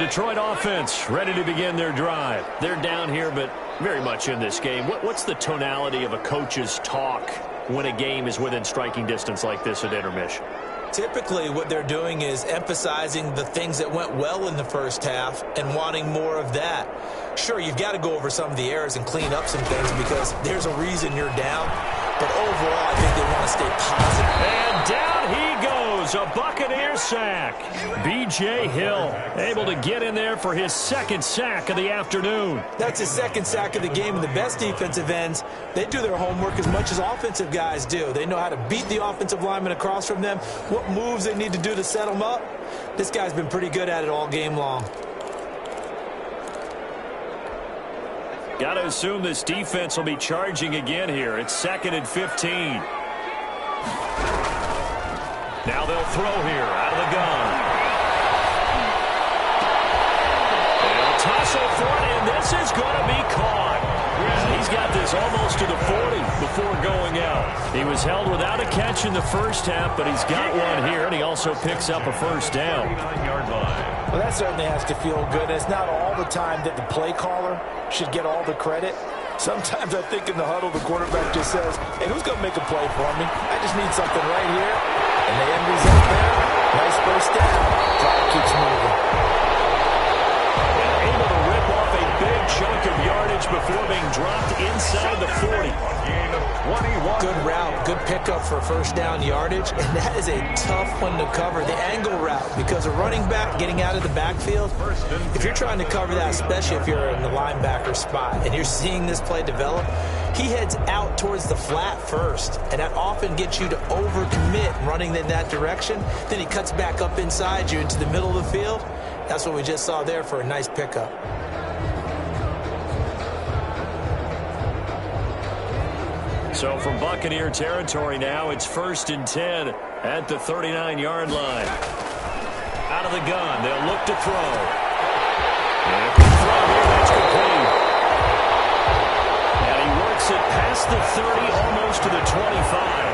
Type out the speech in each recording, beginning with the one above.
Detroit offense ready to begin their drive. They're down here, but very much in this game. What's the tonality of a coach's talk when a game is within striking distance like this at intermission? Typically, what they're doing is emphasizing the things that went well in the first half and wanting more of that. Sure, you've got to go over some of the errors and clean up some things because there's a reason you're down. But overall, I think they want to stay positive. And down he goes, a Buccaneer sack. B.J. Hill able to get in there for his second sack of the afternoon. That's his second sack of the game, and the best defensive ends, they do their homework as much as offensive guys do. They know how to beat the offensive lineman across from them, what moves they need to do to set them up. This guy's been pretty good at it all game long. Got to assume this defense will be charging again here. It's 2nd and 15. Now they'll throw here out of the gun. They'll tussle for it, and this is going to be caught. He's got this almost to the 40 before going out. He was held without a catch in the first half, but he's got one here, and he also picks up a first down. Well, that certainly has to feel good. It's not all the time that the play caller should get all the credit. Sometimes I think in the huddle, the quarterback just says, hey, who's going to make a play for me? I just need something right here. And the end result there, nice first down. Drive keeps moving. And able to rip off a big chunk of yardage before being dropped inside the 40. Good route, good pickup for first down yardage, and that is a tough one to cover, the angle route, because a running back getting out of the backfield, if you're trying to cover that, especially if you're in the linebacker spot, and you're seeing this play develop, he heads out towards the flat first, and that often gets you to overcommit running in that direction. Then he cuts back up inside you into the middle of the field. That's what we just saw there for a nice pickup. So from Buccaneer territory now, it's 1st and 10 at the 39-yard line. Out of the gun, they'll look to throw. And the throw here, that's complete. And he works it past the 30, almost to the 25.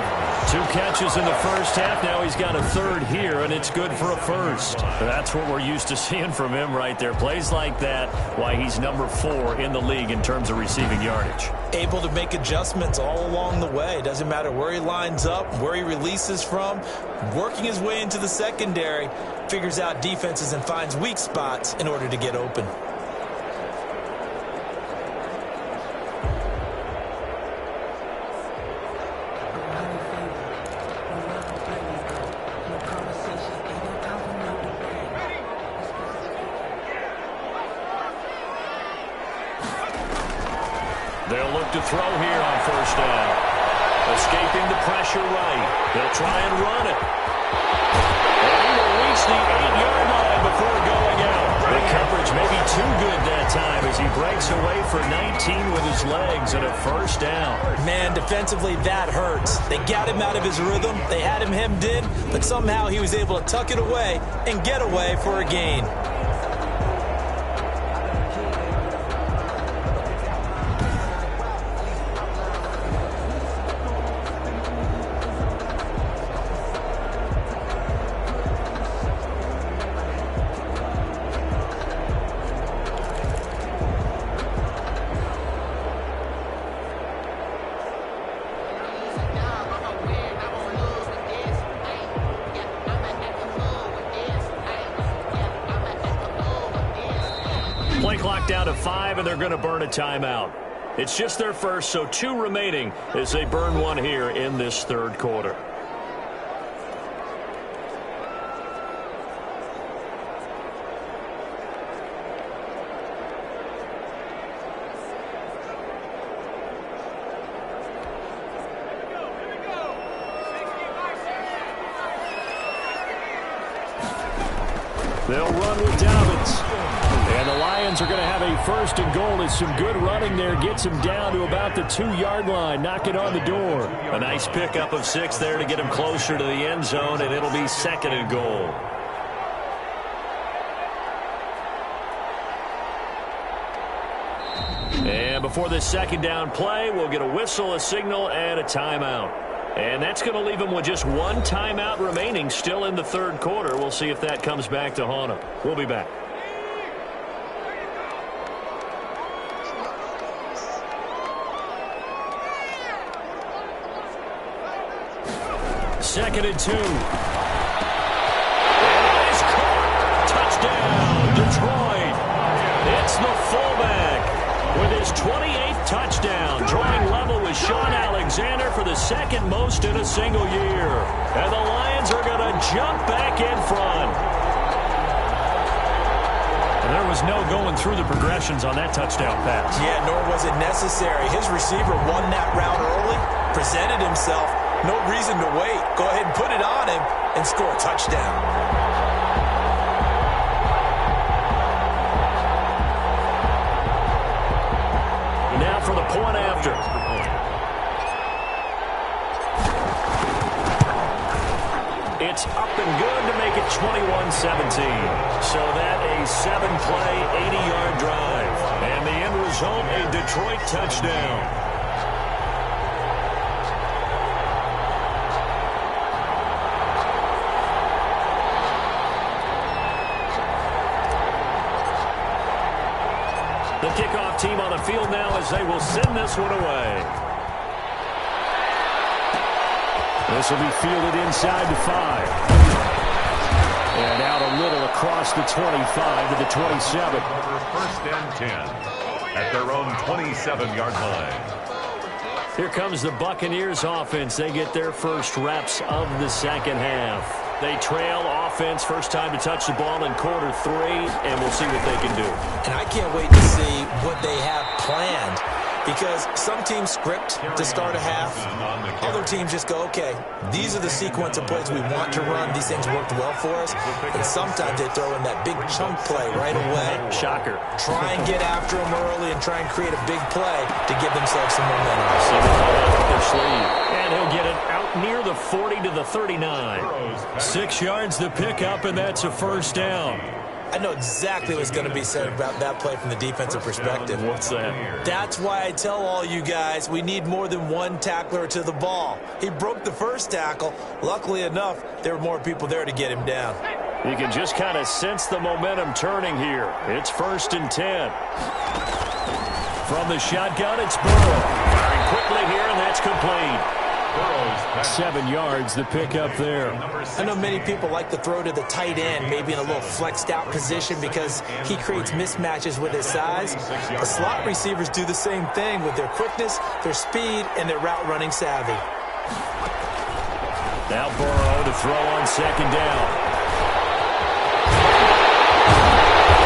2 catches in the first half. Now he's got a third here, and it's good for a first. That's what we're used to seeing from him right there. Plays like that, why he's number 4 in the league in terms of receiving yardage. Able to make adjustments all along the way. Doesn't matter where he lines up, where he releases from. Working his way into the secondary, figures out defenses and finds weak spots in order to get open. They'll look to throw here on first down. Escaping the pressure right. They'll try and run it. And he will reach the 8-yard line before going out. The coverage may be too good that time as he breaks away for 19 with his legs and a first down. Man, defensively, that hurts. They got him out of his rhythm. They had him hemmed in, but somehow he was able to tuck it away and get away for a gain. Play clock down to 5, and they're going to burn a timeout. It's just their first, so 2 remaining as they burn one here in this third quarter. They'll run with Dobbins. And the Lions are going to have a 1st and goal as some good running there gets him down to about the 2-yard line, knocking on the door. A nice pickup of 6 there to get him closer to the end zone, and it'll be 2nd and goal. And before this second down play, we'll get a whistle, a signal, and a timeout. And that's going to leave him with just 1 timeout remaining still in the third quarter. We'll see if that comes back to haunt him. We'll be back. 2nd and 2. And it is caught. Touchdown, Detroit. It's the fullback with his 28th touchdown, drawing level with Sean Alexander for the second most in a single year. And the Lions are going to jump back in front. And there was no going through the progressions on that touchdown pass. Yeah, nor was it necessary. His receiver won that route early, presented himself. No reason to wait. Go ahead and put it on him and score a touchdown. Now for the point after. It's up and good to make it 21-17. So that a 7-play, 80-yard drive. And the end result, a Detroit touchdown. The kickoff team on the field now as they will send this one away. This will be fielded inside the 5. And out a little across the 25 to the 27. First and 10 at their own 27-yard line. Here comes the Buccaneers offense. They get their first reps of the second half. They trail offense, first time to touch the ball in quarter 3, and we'll see what they can do. And I can't wait to see what they have planned, because some teams script to start a half. Other teams just go, okay, these are the sequence of plays we want to run. These things worked well for us. And sometimes they throw in that big chunk play right away. Shocker. Try and get after them early and try and create a big play to give themselves some momentum. See what they have up their sleeve. And he'll get it out near the 40 to the 39. 6 yards to pick up, and that's a first down. I know exactly what's going to be said about that play from the defensive perspective. What's that? That's why I tell all you guys we need more than one tackler to the ball. He broke the first tackle. Luckily enough, there were more people there to get him down. You can just kind of sense the momentum turning here. It's 1st and 10. From the shotgun, it's Burrow. Firing quickly here, and that's complete. 7 yards, the pickup there. I know many people like to throw to the tight end, maybe in a little flexed out position because he creates mismatches with his size. The slot receivers do the same thing with their quickness, their speed, and their route running savvy. Now Burrow to throw on 2nd down.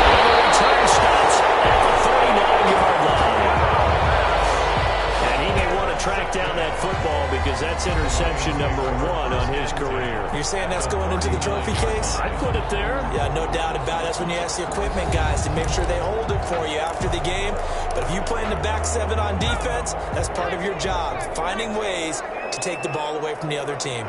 And the return stops at the 39-yard line. And he may want to track down that football because that's interception number 1 on his career. You're saying that's going into the trophy case? I'd put it there. Yeah, no doubt about it. That's when you ask the equipment guys to make sure they hold it for you after the game. But if you play in the back 7 on defense, that's part of your job, finding ways to take the ball away from the other team.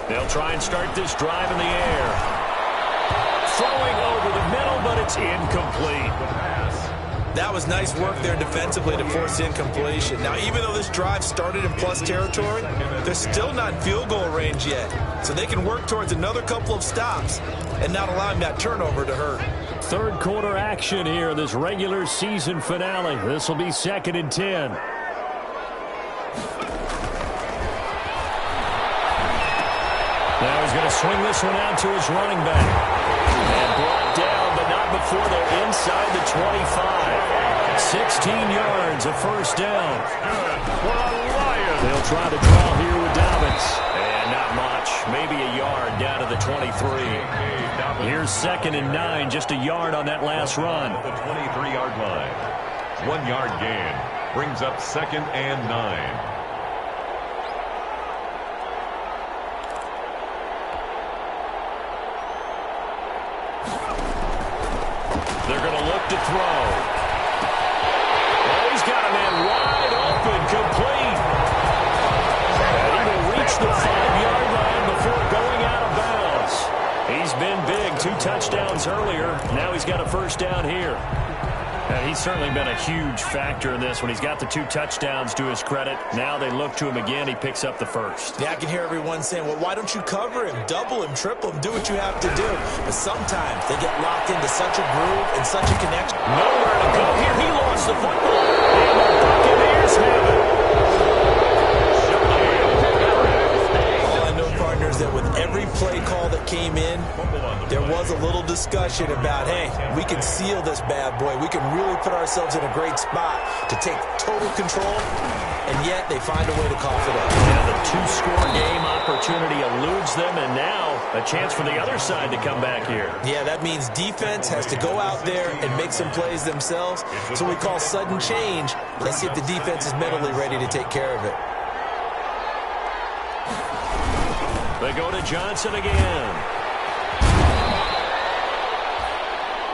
They'll try and start this drive in the air. Throwing over the middle, but it's incomplete. That was nice work there defensively to force incompletion. Now, even though this drive started in plus territory, they're still not in field goal range yet. So they can work towards another couple of stops and not allowing that turnover to hurt. 3rd quarter action here, this regular season finale. This will be 2nd and 10. Now he's going to swing this one out to his running back. And brought down, but not before they're inside the 25. 16 yards, a first down. They'll try to draw here with Dobbins. And not much, maybe a yard down to the 23. Here's 2nd and 9, just a yard on that last run. The 23-yard line. 1 yard gain brings up 2nd and 9. They're going to look to throw. Oh, he's got a man wide open, complete. And he will reach the 5-yard line before going out of bounds. He's been big, 2 touchdowns earlier. Now he's got a first down here. He's certainly been a huge factor in this when he's got the 2 touchdowns to his credit. Now they look to him again. He picks up the first. Yeah, I can hear everyone saying, well, why don't you cover him, double him, triple him, do what you have to do. But sometimes they get locked into such a groove and such a connection. Nowhere to go here. He lost the football. And the Buccaneers have it. All I know, partners, that with every play call that came in, there was a little discussion about, hey, we can seal this bad boy. We can really put ourselves in a great spot to take total control, and yet they find a way to cough it up. And the 2-score game opportunity eludes them, and now a chance for the other side to come back here. Yeah, that means defense has to go out there and make some plays themselves. So we call sudden change. Let's see if the defense is mentally ready to take care of it. They go to Johnson again.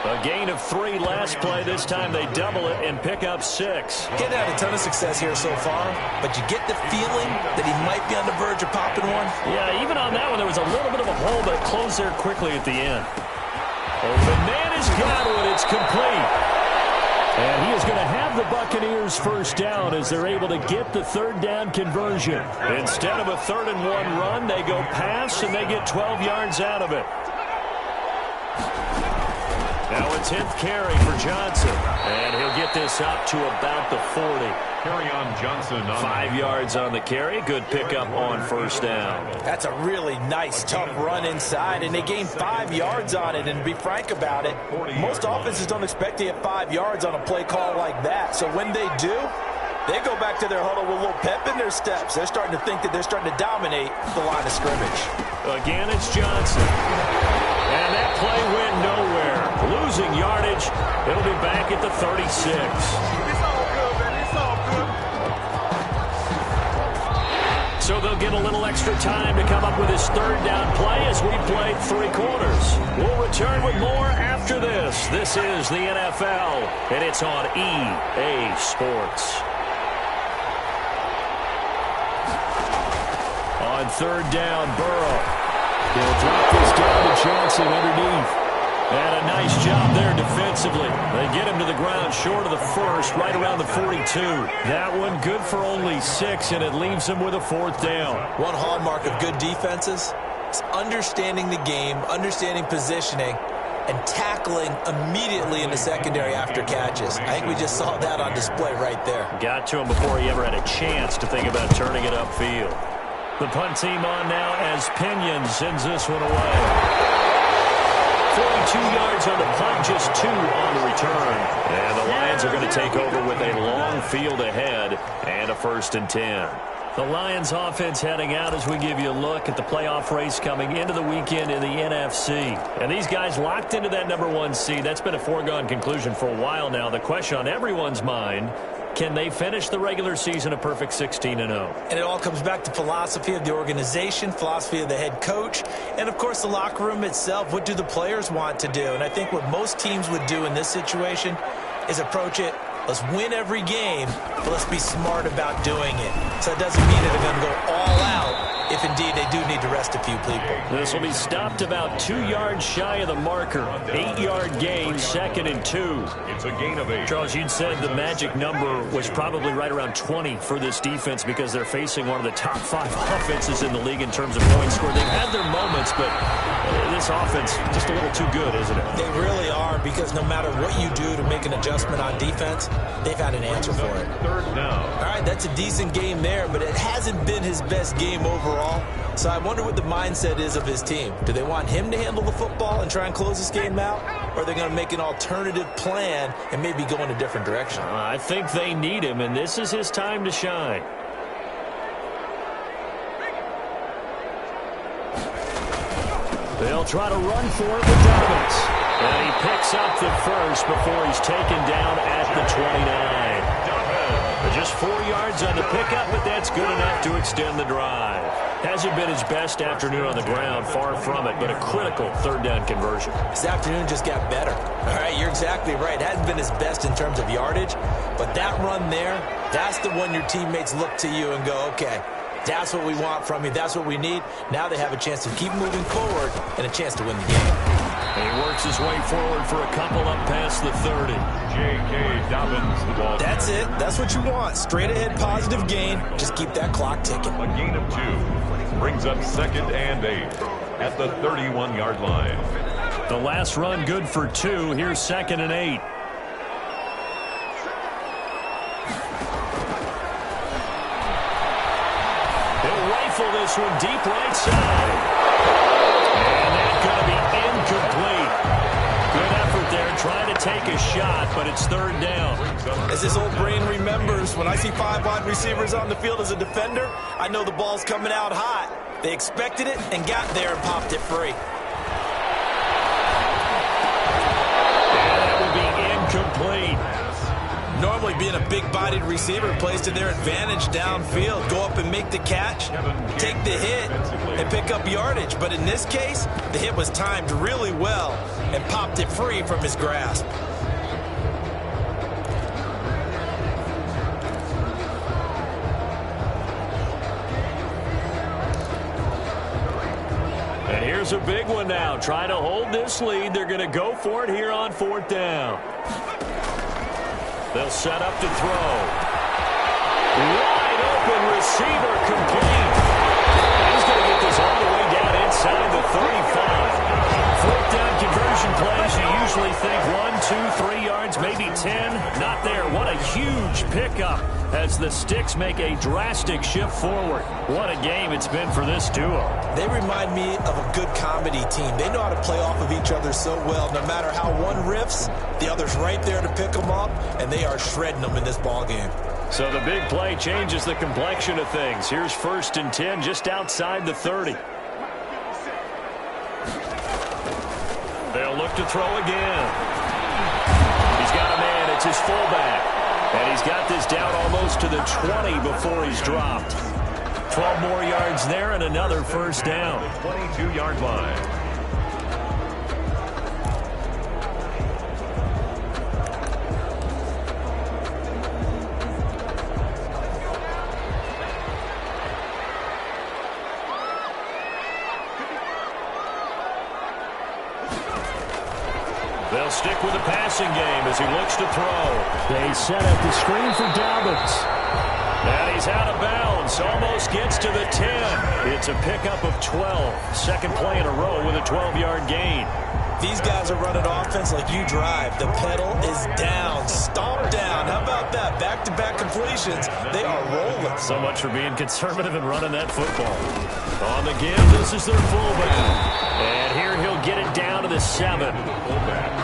A gain of 3 last play. This time they double it and pick up 6. Can't have a ton of success here so far, but you get the feeling that he might be on the verge of popping one. Yeah, even on that one, there was a little bit of a hole, but it closed there quickly at the end. Open man has got it. It's complete. And he is going to have the Buccaneers first down as they're able to get the 3rd down conversion. Instead of a 3rd and 1 run, they go pass, and they get 12 yards out of it. Now a 10th carry for Johnson, and he'll get this up to about the 40. Carry on Johnson. 5 yards on the carry. Good pickup on first down. That's a really nice, tough run inside, and they gained 5 yards on it. And to be frank about it, most offenses don't expect to get 5 yards on a play call like that. So when they do, they go back to their huddle with a little pep in their steps. They're starting to think that they're starting to dominate the line of scrimmage. Again, it's Johnson. And that play went nowhere. Losing yardage. It'll be back at the 36. It's all good, man. It's all good. So they'll get a little extra time to come up with his 3rd down play as we played 3 quarters. We'll return with more after this. This is the NFL, and it's on EA Sports. On 3rd down, Burrow. He'll drop this down to Johnson underneath. And a nice job there defensively. They get him to the ground short of the 1st, right around the 42. That one good for only 6, and it leaves him with a 4th down. One hallmark of good defenses is understanding the game, understanding positioning, and tackling immediately in the secondary after catches. I think we just saw that on display right there. Got to him before he ever had a chance to think about turning it upfield. The punt team on now as Pinion sends this one away. 42 yards on the punt, just 2 on the return. And the Lions are going to take over with a long field ahead and a 1st and 10. The Lions offense heading out as we give you a look at the playoff race coming into the weekend in the NFC. And these guys locked into that number 1 seed. That's been a foregone conclusion for a while now. The question on everyone's mind, can they finish the regular season a perfect 16-0? And it all comes back to philosophy of the organization, philosophy of the head coach, and, of course, the locker room itself. What do the players want to do? And I think what most teams would do in this situation is approach it, let's win every game, but let's be smart about doing it. So it doesn't mean that they're going to go all out if indeed they do need to rest a few people. This will be stopped about 2 yards shy of the marker. 8-yard gain, 2nd and 2. It's a gain of 8. Charles, you'd said the magic number was probably right around 20 for this defense because they're facing one of the top 5 offenses in the league in terms of points scored. They've had their moments, but this offense just a little too good, isn't it? They really are, because no matter what you do to make an adjustment on defense, they've had an answer for it. 3rd down. All right, that's a decent game there, but it hasn't been his best game overall. So I wonder what the mindset is of his team. Do they want him to handle the football and try and close this game out? Or are they going to make an alternative plan and maybe go in a different direction? I think they need him, and this is his time to shine. They'll try to run for it with Dobbins. And he picks up the 1st before he's taken down at the 29. Just 4 yards on the pickup, but that's good enough to extend the drive. Hasn't been his best afternoon on the ground, far from it, but a critical 3rd down conversion. This afternoon just got better. All right, you're exactly right. It hasn't been his best in terms of yardage, but that run there, that's the one your teammates look to you and go, okay, that's what we want from you. That's what we need. Now they have a chance to keep moving forward and a chance to win the game. He works his way forward for a couple up past the 30. J.K. Dobbins, the ball. That's it. That's what you want. Straight ahead positive gain. Just keep that clock ticking. A gain of 2 brings up 2nd and 8 at the 31-yard line. The last run good for 2. Here's 2nd and 8. He'll rifle this one deep right side. And that's going to be incomplete. Good effort there trying to take a shot, but it's 3rd down. As his old brain remembers, when I see 5 wide receivers on the field as a defender, I know the ball's coming out hot. They expected it and got there and popped it free. Complete. Normally being a big-bodied receiver plays to their advantage downfield. Go up and make the catch, take the hit, and pick up yardage. But in this case, the hit was timed really well and popped it free from his grasp. And here's a big one now. Trying to hold this lead. They're going to go for it here on 4th down. They'll set up to throw. Wide open receiver complete. He's going to get this all the way down inside the 35. 4th down conversion plays, you usually think 1, 2, 3 yards, maybe 10. Not there. What a huge pickup as the Sticks make a drastic shift forward. What a game it's been for this duo. They remind me of a good comedy team. They know how to play off of each other so well. No matter how one riffs, the other's right there to pick them up, and they are shredding them in this ball game. So the big play changes the complexion of things. Here's 1st and 10 just outside the 30. They'll look to throw again. He's got a man. It's his fullback. And he's got this down almost to the 20 before he's dropped. 12 more yards there and another 1st down. 22-yard line. They'll stick with the passing game as he looks to throw. They set up the screen for Dobbins. And he's out of bounds. Almost gets to the 10. It's a pickup of 12. 2nd play in a row with a 12-yard gain. These guys are running offense like you drive. The pedal is down. Stomp down. How about that? Back-to-back completions. They are rolling. So much for being conservative and running that football. On the give, this is their fullback. And here he'll get it down to the 7.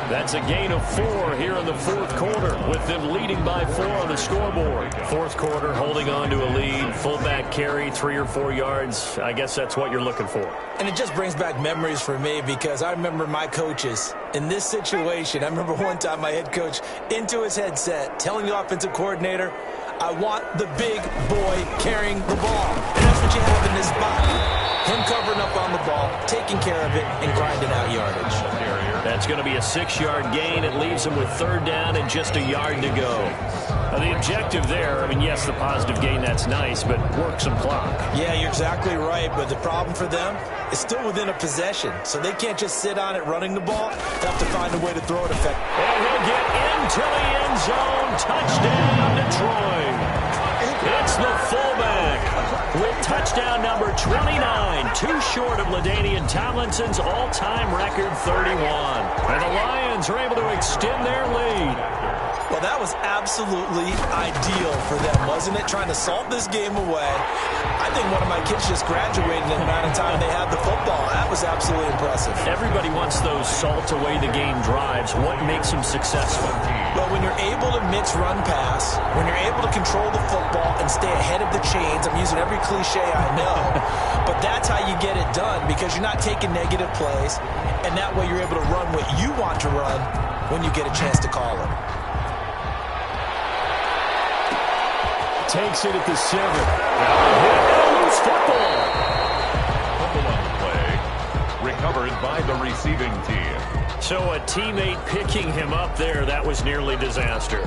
That's a gain of 4 here in the 4th quarter, with them leading by 4 on the scoreboard. 4th quarter, holding on to a lead. Fullback carry, 3 or 4 yards. I guess that's what you're looking for. And it just brings back memories for me because I remember my coaches in this situation. I remember one time my head coach into his headset telling the offensive coordinator, I want the big boy carrying the ball. And that's what you have in this spot. Him covering up on the ball, taking care of it, and grinding out yardage. That's going to be a 6-yard gain. It leaves him with 3rd down and just a yard to go. Now, the objective there, I mean, yes, the positive gain, that's nice, but work some clock. Yeah, you're exactly right, but the problem for them is still within a possession, so they can't just sit on it running the ball. They have to find a way to throw it effectively. And he'll get into the end zone. Touchdown, Detroit. It's the fullback with touchdown number 29, too short of LaDainian Tomlinson's all-time record 31. And the Lions are able to extend their lead. Well, that was absolutely ideal for them, wasn't it? Trying to salt this game away. I think one of my kids just graduated in the amount of time they had the football. That was absolutely impressive. Everybody wants those salt away the game drives. What makes them successful? Well, when you're able to mix run pass, when you're able to control the football and stay ahead of the chains, I'm using every cliche I know, but that's how you get it done because you're not taking negative plays, and that way you're able to run what you want to run when you get a chance to call it. Takes it at the 7. Loose football. Fumble on the play. Recovered by the receiving team. So a teammate picking him up there, that was nearly disaster.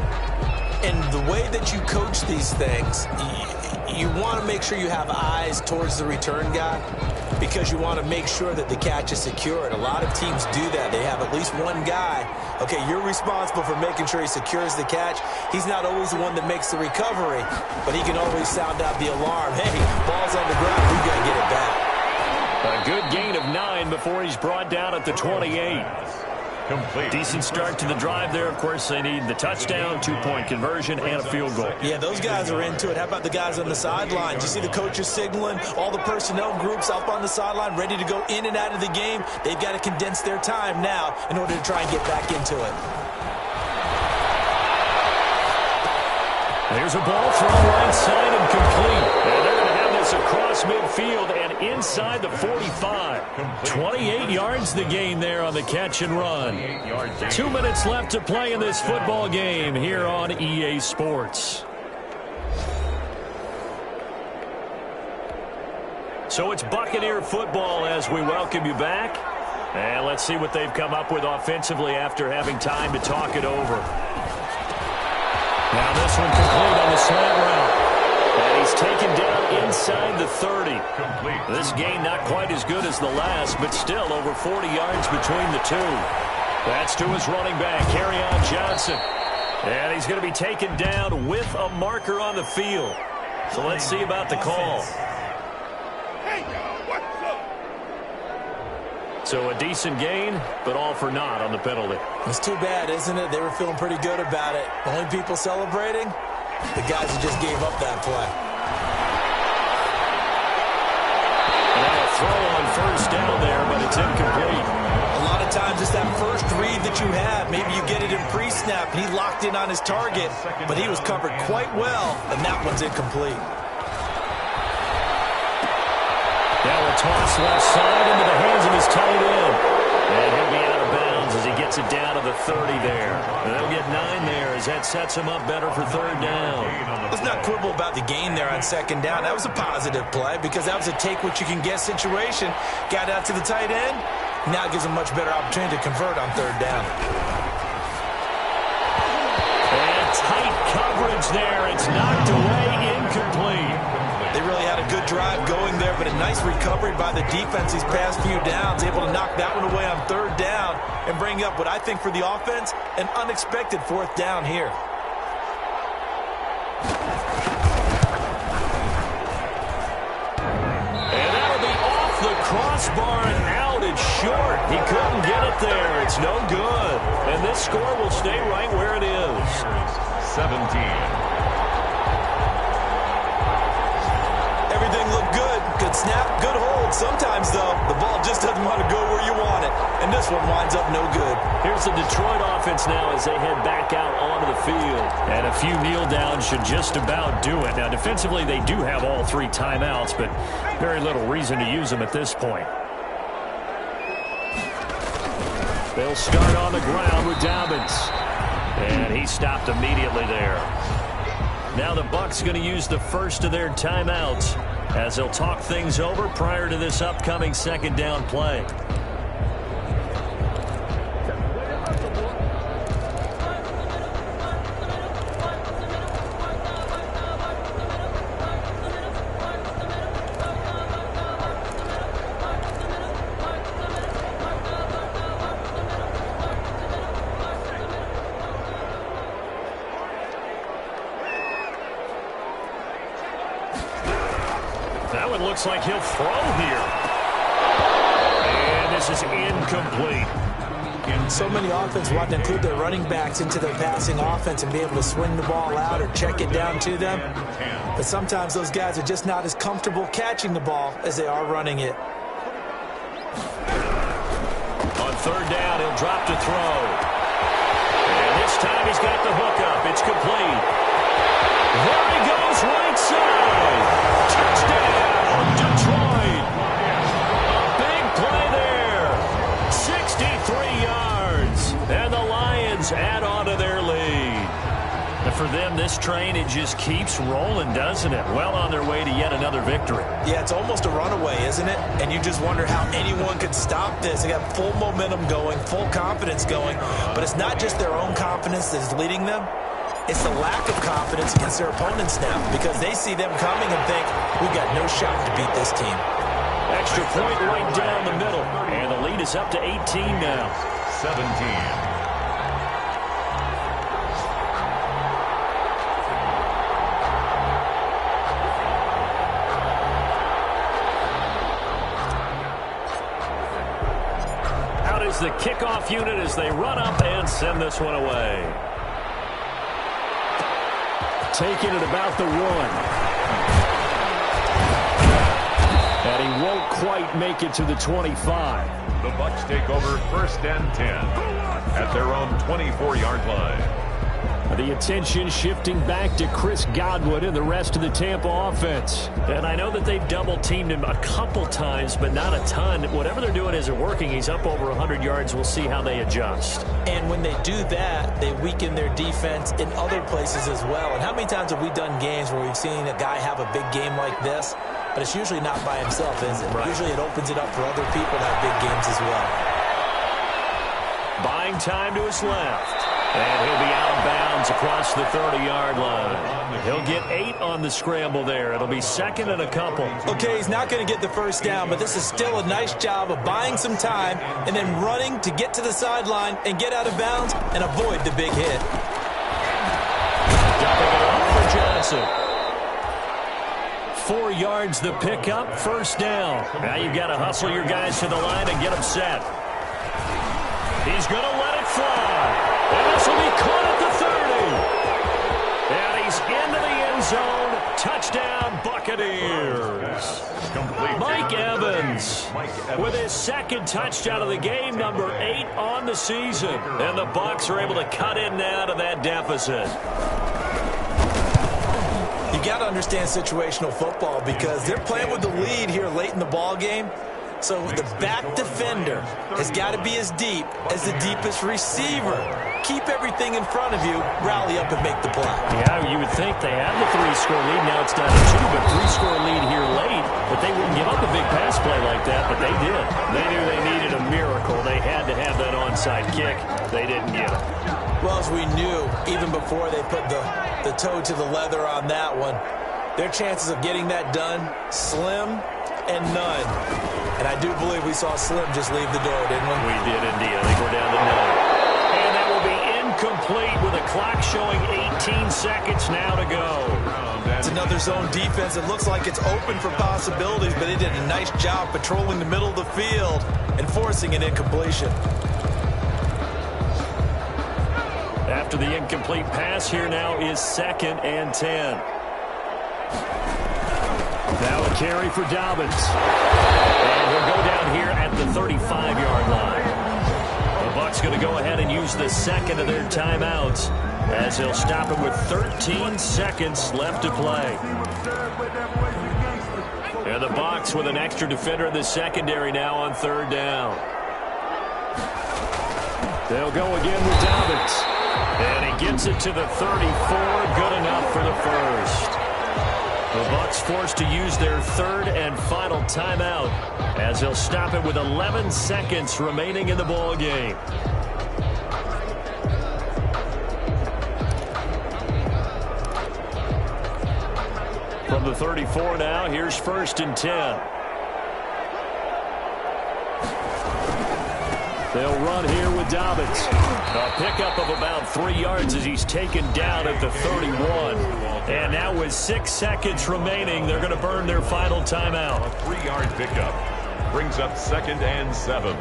And the way that you coach these things, you want to make sure you have eyes towards the return guy because you want to make sure that the catch is secured. A lot of teams do that. They have at least one guy. Okay, you're responsible for making sure he secures the catch. He's not always the one that makes the recovery, but he can always sound out the alarm. Hey, ball's on the ground. We've got to get it back. A good gain of 9 before he's brought down at the 28. Complete. Decent start to the drive there. Of course, they need the touchdown, 2-point conversion, and a field goal. Yeah, those guys are into it. How about the guys on the sideline? You see the coaches signaling, all the personnel groups up on the sideline ready to go in and out of the game. They've got to condense their time now in order to try and get back into it. There's a ball thrown right side and complete. And they're going to have this across midfield and inside the 45. 28 yards the gain there on the catch and run. 2 minutes left to play in this football game here on EA Sports. So it's Buccaneer football as we welcome you back. And let's see what they've come up with offensively after having time to talk it over. Now this one complete on the slant route. And he's taken down inside the 30. Complete. This gain not quite as good as the last, but still over 40 yards between the two. That's to his running back, Kerryon Johnson. And he's going to be taken down with a marker on the field. So let's see about the call. So a decent gain, but all for naught on the penalty. It's too bad, isn't it? They were feeling pretty good about it. The only people celebrating, the guys who just gave up that play. And a throw on first down there, but it's incomplete. A lot of times it's that first read that you have. Maybe you get it in pre-snap, and he locked in on his target, but he was covered quite well, and that one's incomplete. Now a toss left side into the hands of his tight end. And he'll be out of bounds as he gets it down to the 30 there. And they'll get 9 there as that sets him up better for third down. Let's not quibble about the gain there on second down. That was a positive play because that was a take-what-you-can-get situation. Got out to the tight end. Now it gives him much better opportunity to convert on third down. And tight coverage there. It's knocked away, incomplete. They really had a good drive going there, but a nice recovery by the defense these past few downs, able to knock that one away on third down and bring up what I think for the offense, an unexpected fourth down here. And that'll be off the crossbar and out. It's short. He couldn't get it there. It's no good. And this score will stay right where it is. 17. Everything looked good. Good snap, good hold. Sometimes, though, the ball just doesn't want to go where you want it. And this one winds up no good. Here's the Detroit offense now as they head back out onto the field. And a few kneel downs should just about do it. Now, defensively, they do have all 3 timeouts, but very little reason to use them at this point. They'll start on the ground with Dobbins. And he stopped immediately there. Now the Bucs going to use the first of their timeouts as they'll talk things over prior to this upcoming second down play. Looks like he'll throw here. And this is incomplete. So many offenses want to include their running backs into their passing offense and be able to swing the ball out or check it down to them. But sometimes those guys are just not as comfortable catching the ball as they are running it. On third down, he'll drop to throw. And this time he's got the hook up. It's complete. There he goes, right side. Touchdown. Detroit. A big play there. 63 yards. And the Lions add on to their lead. And for them, this train, it just keeps rolling, doesn't it? Well on their way to yet another victory. Yeah, it's almost a runaway, isn't it? And you just wonder how anyone could stop this. They got full momentum going, full confidence going. But it's not just their own confidence that's leading them. It's the lack of confidence against their opponents now because they see them coming and think, we've got no shot to beat this team. Extra point right down the middle. And the lead is up to 18 now. 17. The kickoff unit as they run up and send this one away. Taking it about the 1. And he won't quite make it to the 25. The Bucs take over 1st and 10 at their own 24-yard line. The attention shifting back to Chris Godwin and the rest of the Tampa offense. And I know that they've double-teamed him a couple times, but not a ton. Whatever they're doing isn't working. He's up over 100 yards. We'll see how they adjust. And when they do that, they weaken their defense in other places as well. And how many times have we done games where we've seen a guy have a big game like this, but it's usually not by himself, is it? Right. Usually it opens it up for other people to have big games as well. Buying time to his left. And he'll be out of bounds across the 30-yard line. He'll get 8 on the scramble there. It'll be 2nd and a couple. Okay, he's not going to get the first down, but this is still a nice job of buying some time and then running to get to the sideline and get out of bounds and avoid the big hit. Dumping it off for Johnson. 4 yards the pickup, 1st down. Now you've got to hustle your guys to the line and get them set. He's going to let it fly. And this will be caught at the 30. And he's into the end zone. Touchdown, Buccaneers. Mike Evans with his 2nd touchdown of the game, number 8 on the season. And the Bucs are able to cut in now to that deficit. You got to understand situational football because they're playing with the lead here late in the ball game. So the back defender has got to be as deep as the deepest receiver. Keep everything in front of you, rally up and make the play. Yeah, you would think they had the 3-score lead. Now it's down to 2, but 3-score lead here late. But they wouldn't give up a big pass play like that, but they did. They knew they needed a miracle. They had to have that onside kick. They didn't get it. Well, as we knew, even before they put the toe to the leather on that one, their chances of getting that done, slim and none. And I do believe we saw Slim just leave the door, didn't we? We did indeed. I think we're down to 9. And that will be incomplete with a clock showing 18 seconds now to go. It's another zone defense. It looks like it's open for possibilities, but they did a nice job patrolling the middle of the field and forcing an incompletion. After the incomplete pass, here now is 2nd and 10. Now a carry for Dobbins. And he'll go down here at the 35-yard line. The Bucs going to go ahead and use the 2nd of their timeouts as they'll stop him with 13 seconds left to play. And the Bucs with an extra defender in the secondary now on 3rd down. They'll go again with Dobbins. And he gets it to the 34. Good enough for the 1st. The Bucs forced to use their 3rd and final timeout as they'll stop it with 11 seconds remaining in the ball game. From the 34 now, here's 1st and 10. They'll run here with Dobbins. A pickup of about 3 yards as he's taken down at the 31. And now with 6 seconds remaining, they're going to burn their final timeout. A 3-yard pickup brings up 2nd and 7.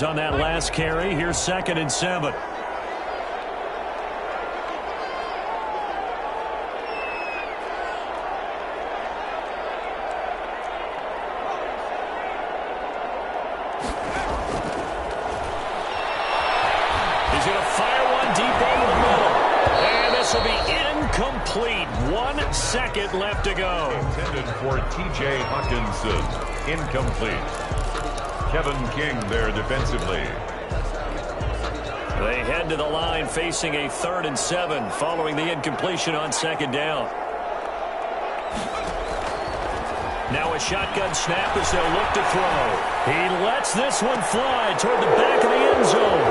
On that last carry. Here's 2nd and 7. He's going to fire one deep over the middle. And this will be incomplete. 1 second left to go. Intended for T.J. Hawkinson. Incomplete. Kevin King there defensively. They head to the line facing a 3rd and 7 following the incompletion on 2nd down. Now a shotgun snap as they'll look to throw. He lets this one fly toward the back of the end zone.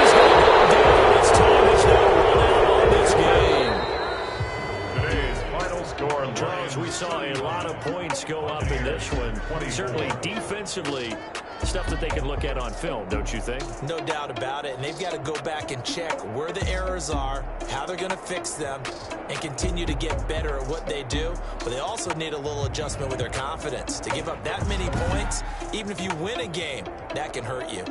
He's going to go down as time is now run out on this game. Today's final score. Charles, we saw a lot of points go up in this one. Certainly defensively, stuff that they can look at on film, don't you think? No doubt about it. And they've got to go back and check where the errors are, how they're going to fix them, and continue to get better at what they do. But they also need a little adjustment with their confidence. To give up that many points, even if you win a game, that can hurt you.